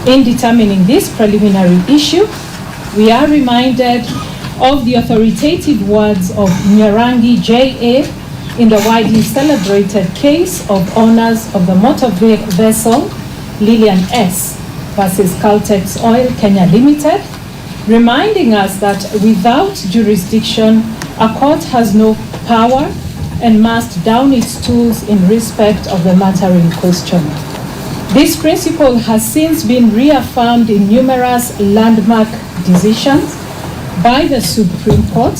In determining this preliminary issue, we are reminded of the authoritative words of Nyarangi J.A. in the widely celebrated case of owners of the motor vessel Lillian S. versus Caltex Oil Kenya Limited, reminding us that without jurisdiction, a court has no power and must down its tools in respect of the matter in question. This principle has since been reaffirmed in numerous landmark decisions by the Supreme Court,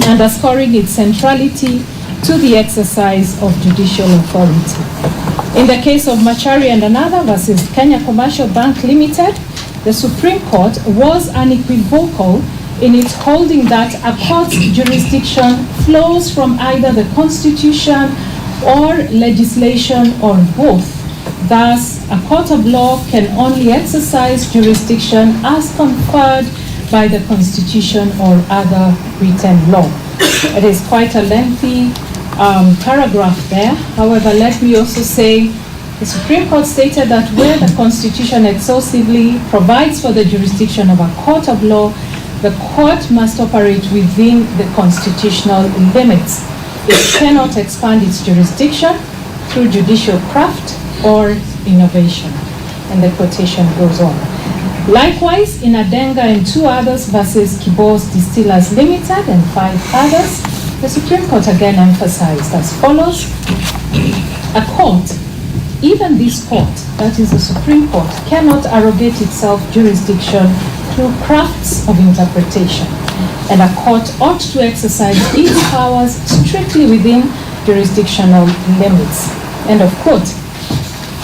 underscoring its centrality to the exercise of judicial authority. In the case of Machari and another versus Kenya Commercial Bank Limited, the Supreme Court was unequivocal in its holding that a court's jurisdiction flows from either the Constitution or legislation or both. Thus, a court of law can only exercise jurisdiction as conferred by the Constitution or other written law. It is quite a lengthy paragraph there. However, let me also say the Supreme Court stated that where the Constitution exhaustively provides for the jurisdiction of a court of law, the court must operate within the constitutional limits. It cannot expand its jurisdiction through judicial craft or innovation. And the quotation goes on. Likewise, in Adenga and two others versus Kibos Distillers Limited and 5 others, the Supreme Court again emphasized as follows: a court, even this court, that is the Supreme Court, cannot arrogate itself jurisdiction through crafts of interpretation, and a court ought to exercise its powers strictly within jurisdictional limits. End of quote.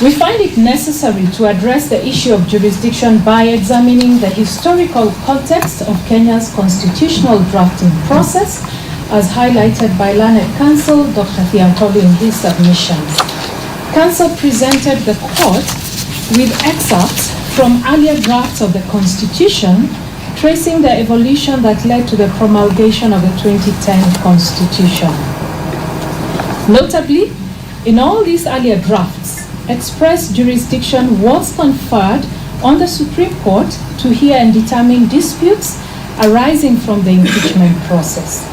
We find it necessary to address the issue of jurisdiction by examining the historical context of Kenya's constitutional drafting process, as highlighted by learned counsel Dr. Thiampoli in his submissions. Counsel presented the court with excerpts from earlier drafts of the Constitution, tracing the evolution that led to the promulgation of the 2010 Constitution. Notably, in all these earlier drafts, express jurisdiction was conferred on the Supreme Court to hear and determine disputes arising from the impeachment process.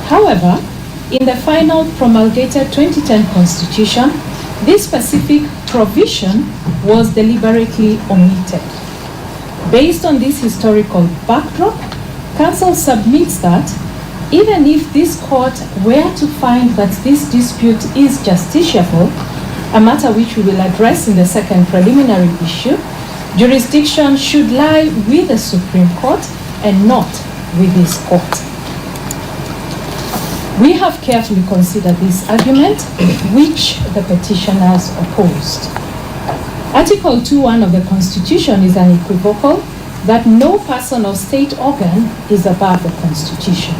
However, in the final promulgated 2010 Constitution, this specific provision was deliberately omitted. Based on this historical backdrop, counsel submits that even if this court were to find that this dispute is justiciable, a matter which we will address in the second preliminary issue, jurisdiction should lie with the Supreme Court and not with this court. We have carefully considered this argument, which the petitioners opposed. Article 2.1 of the Constitution is unequivocal that no person or state organ is above the Constitution.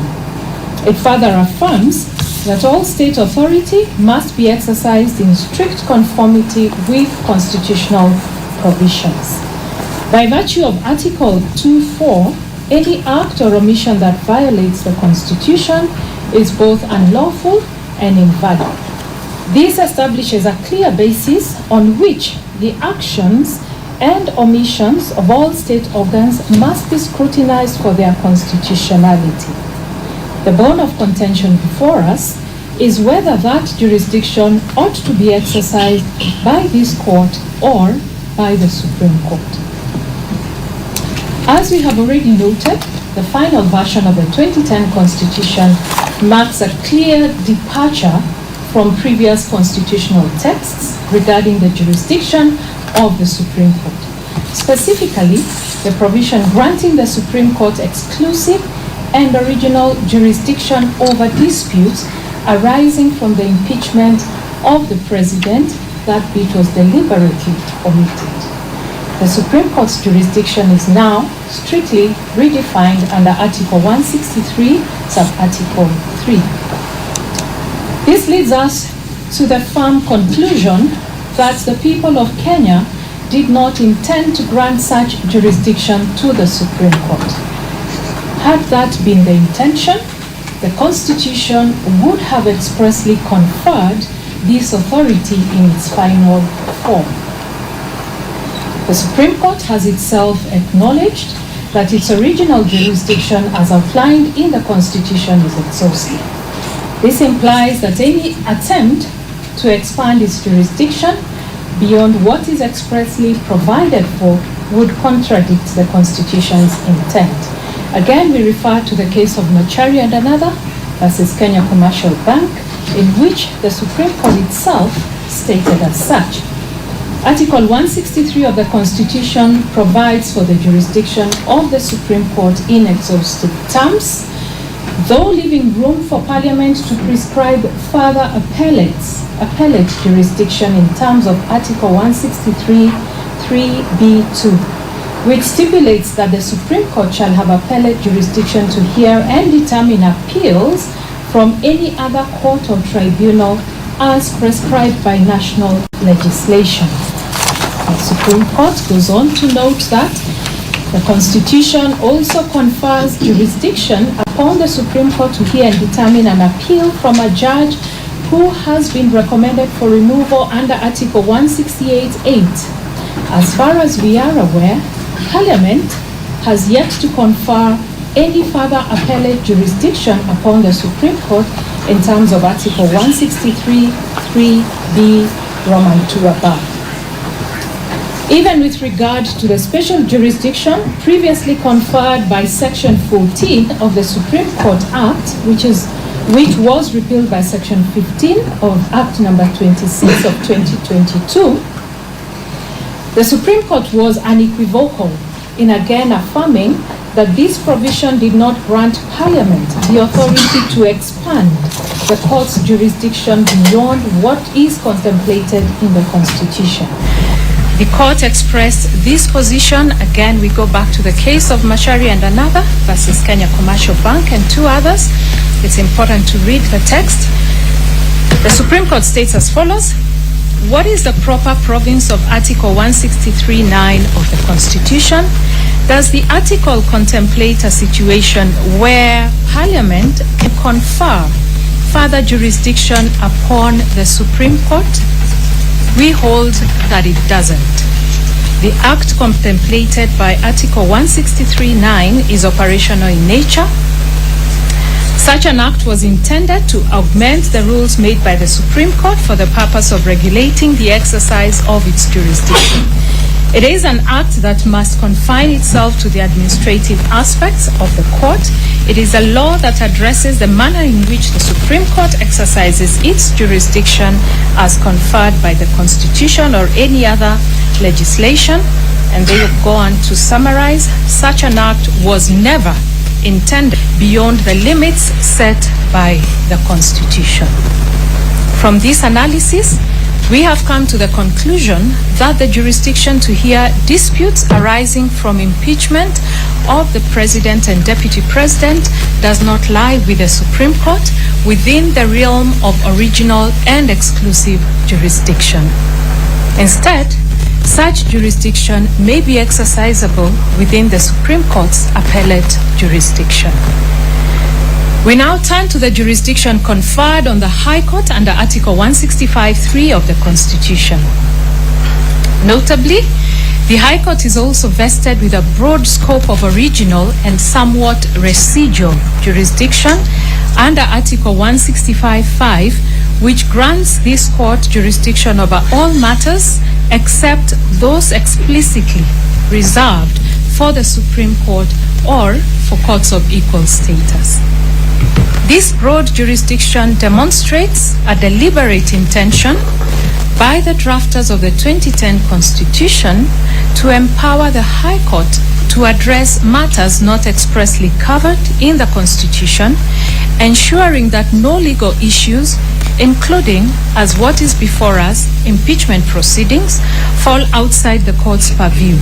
It further affirms that all state authority must be exercised in strict conformity with constitutional provisions. By virtue of Article 2.4, any act or omission that violates the Constitution is both unlawful and invalid. This establishes a clear basis on which the actions and omissions of all state organs must be scrutinized for their constitutionality. The bone of contention before us is whether that jurisdiction ought to be exercised by this court or by the Supreme Court. As we have already noted, the final version of the 2010 Constitution marks a clear departure from previous constitutional texts regarding the jurisdiction of the Supreme Court. Specifically, the provision granting the Supreme Court exclusive and original jurisdiction over disputes arising from the impeachment of the President, that bit was deliberately omitted. The Supreme Court's jurisdiction is now strictly redefined under Article 163, Sub-Article 3. This leads us to the firm conclusion that the people of Kenya did not intend to grant such jurisdiction to the Supreme Court. Had that been the intention, the Constitution would have expressly conferred this authority in its final form. The Supreme Court has itself acknowledged that its original jurisdiction as outlined in the Constitution is exhaustive. This implies that any attempt to expand its jurisdiction beyond what is expressly provided for would contradict the Constitution's intent. Again, we refer to the case of Machari and another versus Kenya Commercial Bank, in which the Supreme Court itself stated as such. Article 163 of the Constitution provides for the jurisdiction of the Supreme Court in exhaustive terms, though leaving room for Parliament to prescribe further appellate jurisdiction in terms of Article 163 3B2, which stipulates that the Supreme Court shall have appellate jurisdiction to hear and determine appeals from any other court or tribunal as prescribed by national legislation. The Supreme Court goes on to note that the Constitution also confers jurisdiction upon the Supreme Court to hear and determine an appeal from a judge who has been recommended for removal under Article 168(8). As far as we are aware, Parliament has yet to confer any further appellate jurisdiction upon the Supreme Court in terms of Article 163 3B Roman 2 above. Even with regard to the special jurisdiction previously conferred by Section 14 of the Supreme Court Act, which was repealed by Section 15 of Act number 26 of 2022, the Supreme Court was unequivocal in again affirming that this provision did not grant Parliament the authority to expand the court's jurisdiction beyond what is contemplated in the Constitution. The court expressed this position. Again, we go back to the case of Machari and another versus Kenya Commercial Bank and two others. It's important to read the text. The Supreme Court states as follows: what is the proper province of Article 163(9) of the Constitution? Does the article contemplate a situation where Parliament can confer further jurisdiction upon the Supreme Court? We hold that it doesn't. The act contemplated by Article 163(9) is operational in nature. Such an act was intended to augment the rules made by the Supreme Court for the purpose of regulating the exercise of its jurisdiction. It is an act that must confine itself to the administrative aspects of the court. It is a law that addresses the manner in which the Supreme Court exercises its jurisdiction as conferred by the Constitution or any other legislation. And they go on to summarize, such an act was never intended beyond the limits set by the Constitution. From this analysis, we have come to the conclusion that the jurisdiction to hear disputes arising from impeachment of the President and Deputy President does not lie with the Supreme Court within the realm of original and exclusive jurisdiction. Instead, such jurisdiction may be exercisable within the Supreme Court's appellate jurisdiction. We now turn to the jurisdiction conferred on the High Court under Article 165(3) of the Constitution. Notably, the High Court is also vested with a broad scope of original and somewhat residual jurisdiction under Article 165(5), which grants this court jurisdiction over all matters except those explicitly reserved for the Supreme Court or for courts of equal status. This broad jurisdiction demonstrates a deliberate intention by the drafters of the 2010 Constitution to empower the High Court to address matters not expressly covered in the Constitution, ensuring that no legal issues, including, as what is before us, impeachment proceedings, fall outside the court's purview.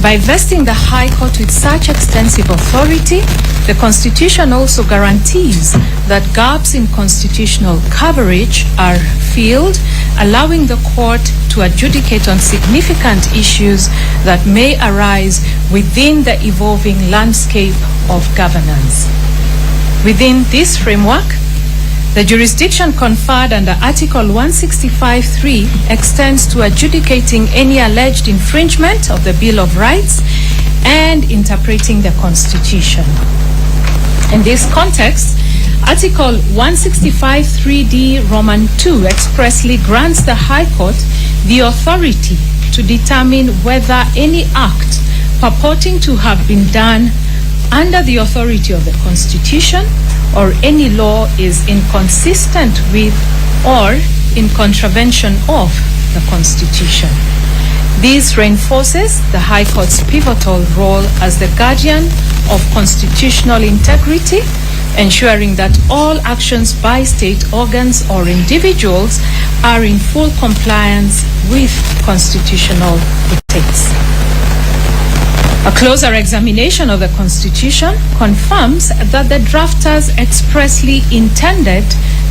By vesting the High Court with such extensive authority, the Constitution also guarantees that gaps in constitutional coverage are filled, allowing the court to adjudicate on significant issues that may arise within the evolving landscape of governance. Within this framework, The jurisdiction conferred under Article 165(3) extends to adjudicating any alleged infringement of the Bill of Rights and interpreting the Constitution. In this context, Article 165(3)(d) Roman 2 expressly grants the High Court the authority to determine whether any act purporting to have been done under the authority of the Constitution or any law is inconsistent with or in contravention of the Constitution. This reinforces the High Court's pivotal role as the guardian of constitutional integrity, ensuring that all actions by state organs or individuals are in full compliance with constitutional dictates. A closer examination of the Constitution confirms that the drafters expressly intended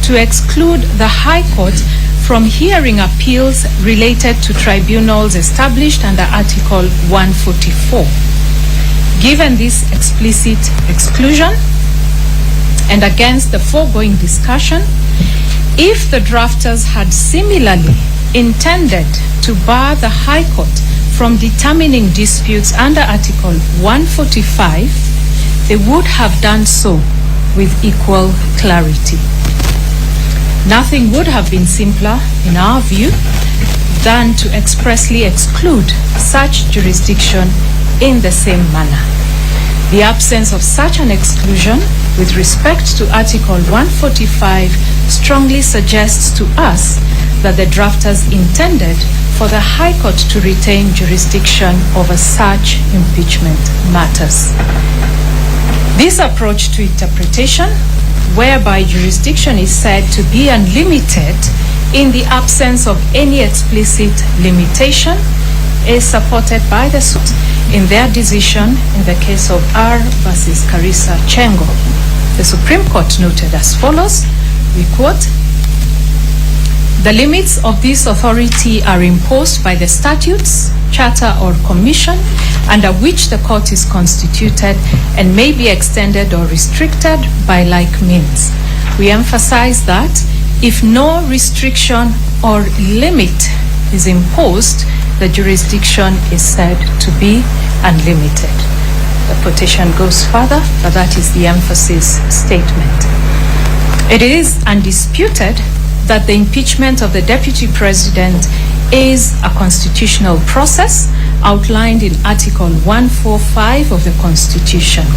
to exclude the High Court from hearing appeals related to tribunals established under Article 144. Given this explicit exclusion, and against the foregoing discussion, if the drafters had similarly intended to bar the High Court from determining disputes under Article 145, they would have done so with equal clarity. Nothing would have been simpler, in our view, than to expressly exclude such jurisdiction in the same manner. The absence of such an exclusion with respect to Article 145 strongly suggests to us that the drafters intended for the High Court to retain jurisdiction over such impeachment matters. This approach to interpretation, whereby jurisdiction is said to be unlimited in the absence of any explicit limitation, is supported by the suit in their decision in the case of R versus Karisa Chengo. The Supreme Court noted as follows, we quote, "The limits of this authority are imposed by the statutes, charter or commission under which the court is constituted and may be extended or restricted by like means. We emphasize that if no restriction or limit is imposed, the jurisdiction is said to be unlimited." The quotation goes further, but that is the emphasis statement. It is undisputed that the impeachment of the Deputy President is a constitutional process outlined in Article 145 of the Constitution.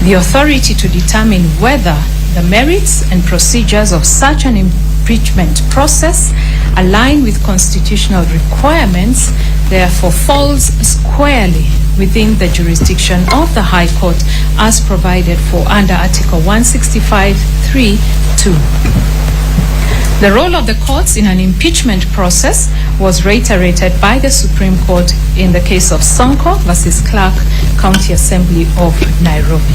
The authority to determine whether the merits and procedures of such an impeachment process align with constitutional requirements therefore falls squarely within the jurisdiction of the High Court as provided for under Article 165(3)(2). The role of the courts in an impeachment process was reiterated by the Supreme Court in the case of Sonko versus Clark County Assembly of Nairobi.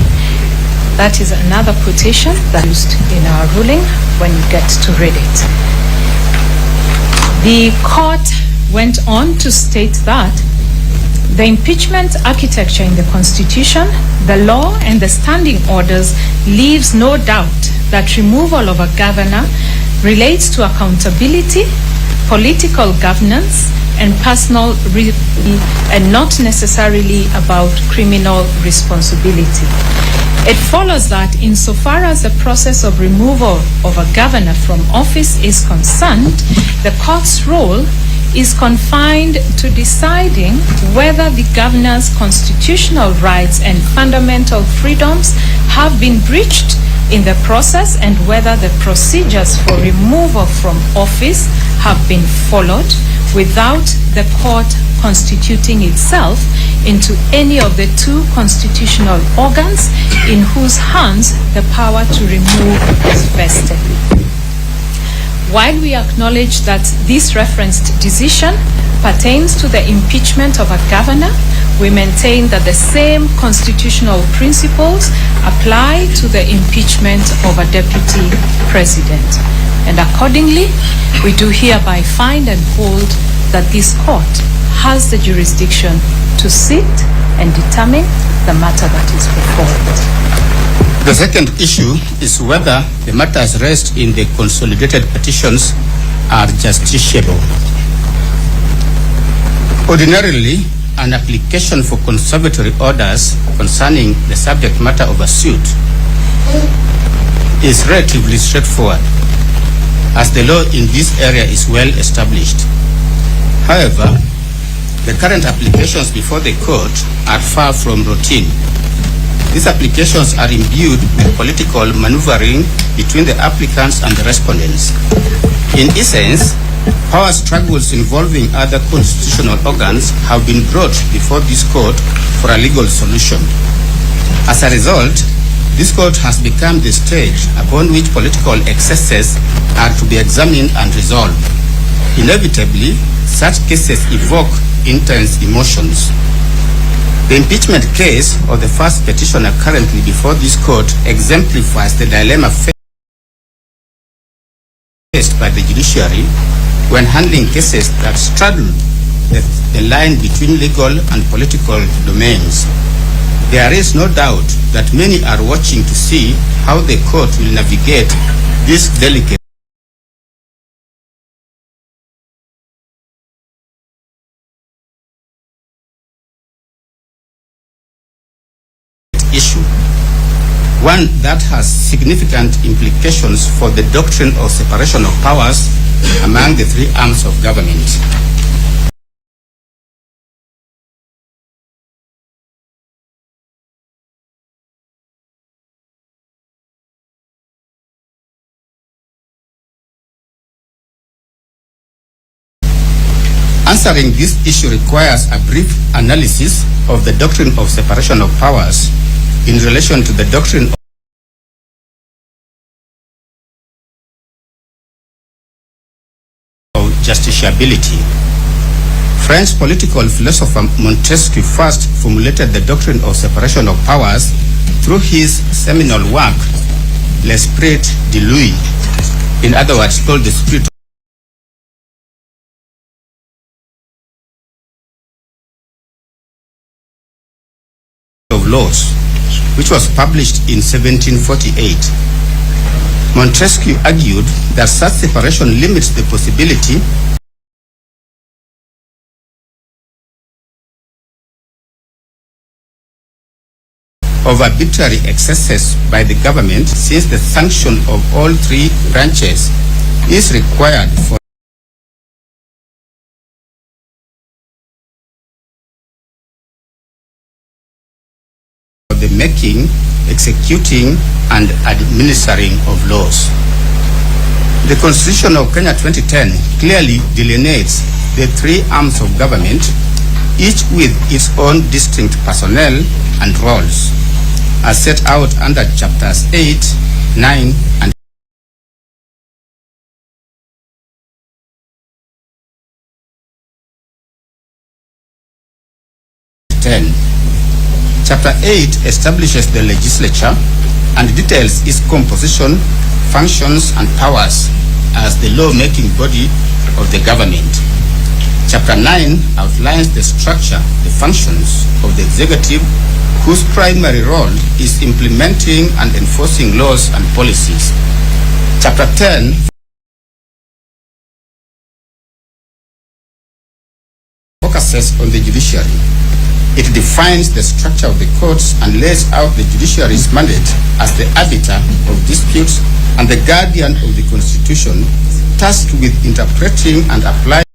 That is another quotation that is used in our ruling when you get to read it. The court went on to state that the impeachment architecture in the Constitution, the law, and the standing orders leaves no doubt that removal of a governor relates to accountability, political governance, and personal and not necessarily about criminal responsibility. It follows that insofar as the process of removal of a governor from office is concerned, the court's role is confined to deciding whether the governor's constitutional rights and fundamental freedoms have been breached in the process and whether the procedures for removal from office have been followed without the court constituting itself into any of the two constitutional organs in whose hands the power to remove is vested. While we acknowledge that this referenced decision pertains to the impeachment of a governor, we maintain that the same constitutional principles apply to the impeachment of a deputy president. And accordingly, we do hereby find and hold that this court has the jurisdiction to sit and determine the matter that is before it. The second issue is whether the matters raised in the consolidated petitions are justiciable. Ordinarily, an application for conservatory orders concerning the subject matter of a suit is relatively straightforward, as the law in this area is well established. However, the current applications before the court are far from routine. These applications are imbued with political maneuvering between the applicants and the respondents. In essence, power struggles involving other constitutional organs have been brought before this court for a legal solution. As a result, this court has become the stage upon which political excesses are to be examined and resolved. Inevitably, such cases evoke intense emotions. The impeachment case of the first petitioner currently before this court exemplifies the dilemma faced by the judiciary when handling cases that straddle the line between legal and political domains. There is no doubt that many are watching to see how the court will navigate this delicate issue, one that has significant implications for the doctrine of separation of powers among the three arms of government. Answering this issue requires a brief analysis of the doctrine of separation of powers in relation to the doctrine of justiciability. French political philosopher Montesquieu first formulated the doctrine of separation of powers through his seminal work, L'Esprit de Louis, in other words called the Spirit of Laws, which was published in 1748. Montesquieu argued that such separation limits the possibility of arbitrary excesses by the government, since the sanction of all three branches is required for the making, executing, and administering of laws. The Constitution of Kenya 2010 clearly delineates the three arms of government, each with its own distinct personnel and roles, as set out under chapters 8, 9, and 10. Chapter 8 establishes the legislature and details its composition, functions, and powers as the law-making body of the government. Chapter 9 outlines the structure, the functions of the executive, whose primary role is implementing and enforcing laws and policies. Chapter 10 focuses on the judiciary. It defines the structure of the courts and lays out the judiciary's mandate as the arbiter of disputes and the guardian of the Constitution, tasked with interpreting and applying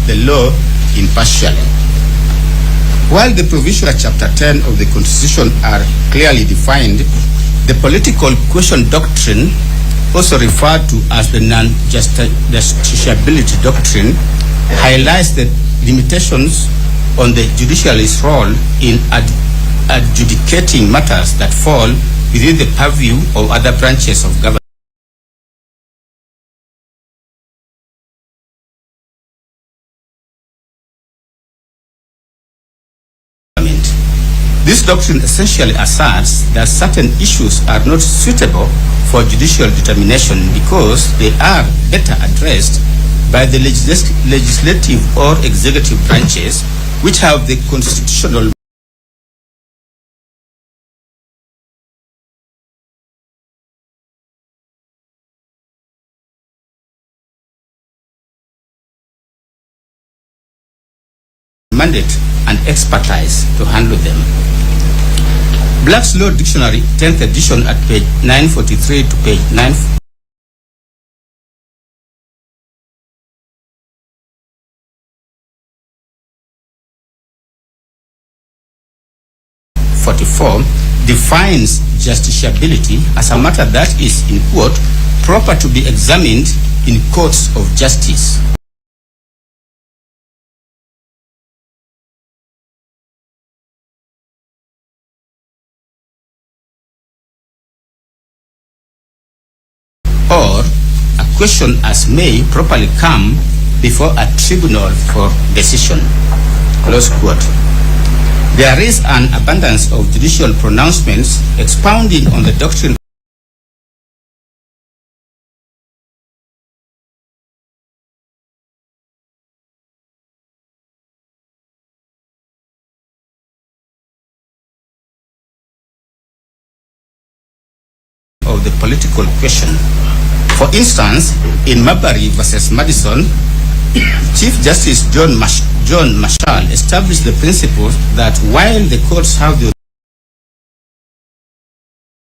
the law impartially. While the provisions of Chapter 10 of the Constitution are clearly defined, the political question doctrine, also referred to as the non-justiciability doctrine, highlights the limitations on the judiciary's role in adjudicating matters that fall within the purview of other branches of government. This doctrine essentially asserts that certain issues are not suitable for judicial determination because they are better addressed by the legislative or executive branches, which have the constitutional mandate and expertise to handle them. Black's Law Dictionary, 10th edition, at page 943 to page 944, defines justiciability as a matter that is, in quote, proper to be examined in courts of justice. Or a question as may properly come before a tribunal for decision. Close quote. There is an abundance of judicial pronouncements expounding on the doctrine of the political question. For instance, in Marbury versus Madison, Chief Justice John Marshall established the principle that while the courts have the